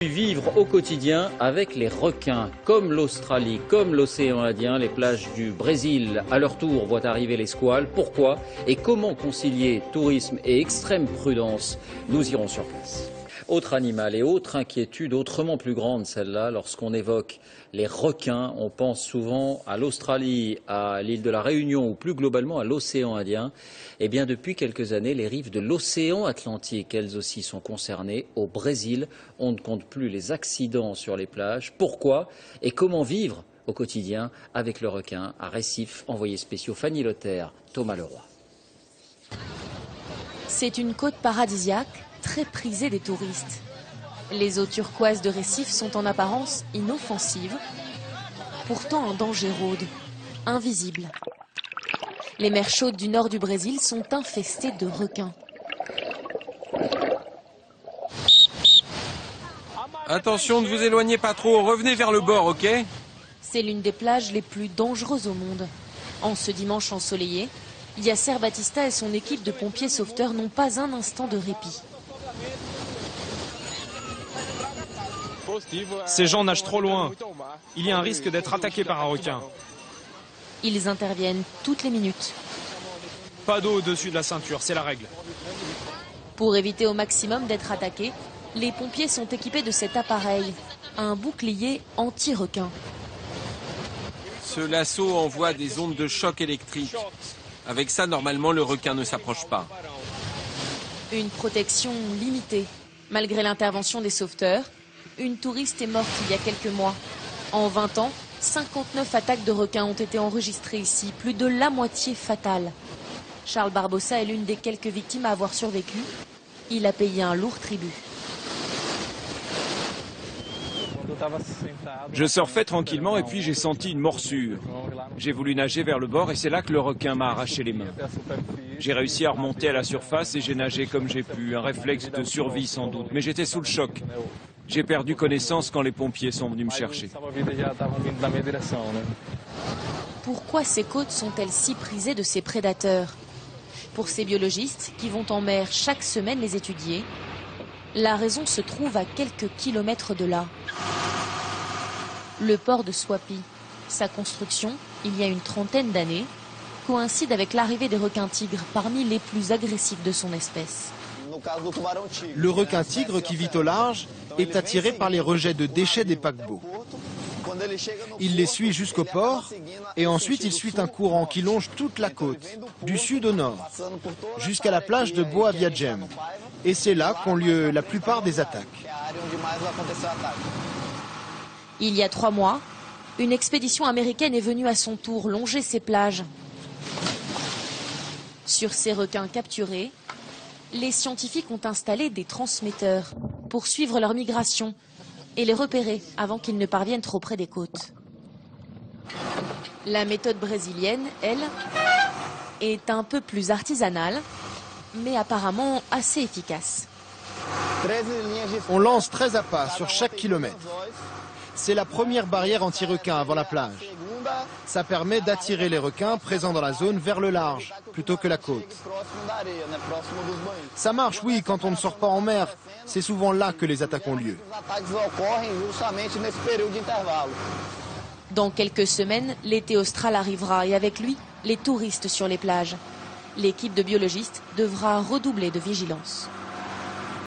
Vivre au quotidien avec les requins, comme l'Australie, comme l'océan Indien, les plages du Brésil à leur tour voient arriver les squales. Pourquoi et comment concilier tourisme et extrême prudence? Nous irons sur place. Autre animal et autre inquiétude, autrement plus grande celle-là, lorsqu'on évoque les requins, on pense souvent à l'Australie, à l'île de la Réunion ou plus globalement à l'océan Indien. Eh bien depuis quelques années, les rives de l'océan Atlantique, elles aussi sont concernées. Au Brésil, on ne compte plus les accidents sur les plages. Pourquoi et comment vivre au quotidien avec le requin? À Recife, envoyé spéciaux Fanny Lothaire, Thomas Leroy. C'est une côte paradisiaque, très prisée des touristes. Les eaux turquoises de Recife sont en apparence inoffensives. Pourtant, un danger rôde, invisible. Les mers chaudes du nord du Brésil sont infestées de requins. Attention, ne vous éloignez pas trop, revenez vers le bord, ok? C'est l'une des plages les plus dangereuses au monde. En ce dimanche ensoleillé, Yasser Batista et son équipe de pompiers sauveteurs n'ont pas un instant de répit. Ces gens nagent trop loin. Il y a un risque d'être attaqué par un requin. Ils interviennent toutes les minutes. Pas d'eau au-dessus de la ceinture, c'est la règle. Pour éviter au maximum d'être attaqués, les pompiers sont équipés de cet appareil, un bouclier anti-requin. Ce lasso envoie des ondes de choc électrique. Avec ça, normalement, le requin ne s'approche pas. Une protection limitée. Malgré l'intervention des sauveteurs, une touriste est morte il y a quelques mois. En 20 ans, 59 attaques de requins ont été enregistrées ici, plus de la moitié fatales. Charles Barbosa est l'une des quelques victimes à avoir survécu. Il a payé un lourd tribut. Je surfais tranquillement et puis j'ai senti une morsure. J'ai voulu nager vers le bord et c'est là que le requin m'a arraché les mains. J'ai réussi à remonter à la surface et j'ai nagé comme j'ai pu, un réflexe de survie sans doute, mais j'étais sous le choc. J'ai perdu connaissance quand les pompiers sont venus me chercher. Pourquoi ces côtes sont-elles si prisées de ces prédateurs? Pour ces biologistes qui vont en mer chaque semaine les étudier, la raison se trouve à quelques kilomètres de là. Le port de Suapi, sa construction, il y a une trentaine d'années, coïncide avec l'arrivée des requins-tigres parmi les plus agressifs de son espèce. Le requin-tigre qui vit au large est attiré par les rejets de déchets des paquebots. Il les suit jusqu'au port et ensuite il suit un courant qui longe toute la côte, du sud au nord, jusqu'à la plage de Boa Viagem. Et c'est là qu'ont lieu la plupart des attaques. Il y a 3 mois, une expédition américaine est venue à son tour longer ces plages. Sur ces requins capturés, les scientifiques ont installé des transmetteurs pour suivre leur migration et les repérer avant qu'ils ne parviennent trop près des côtes. La méthode brésilienne, elle, est un peu plus artisanale, mais apparemment assez efficace. On lance 13 appâts sur chaque kilomètre. C'est la première barrière anti-requin avant la plage. Ça permet d'attirer les requins présents dans la zone vers le large, plutôt que la côte. Ça marche, oui, quand on ne sort pas en mer. C'est souvent là que les attaques ont lieu. Dans quelques semaines, l'été austral arrivera et avec lui, les touristes sur les plages. L'équipe de biologistes devra redoubler de vigilance.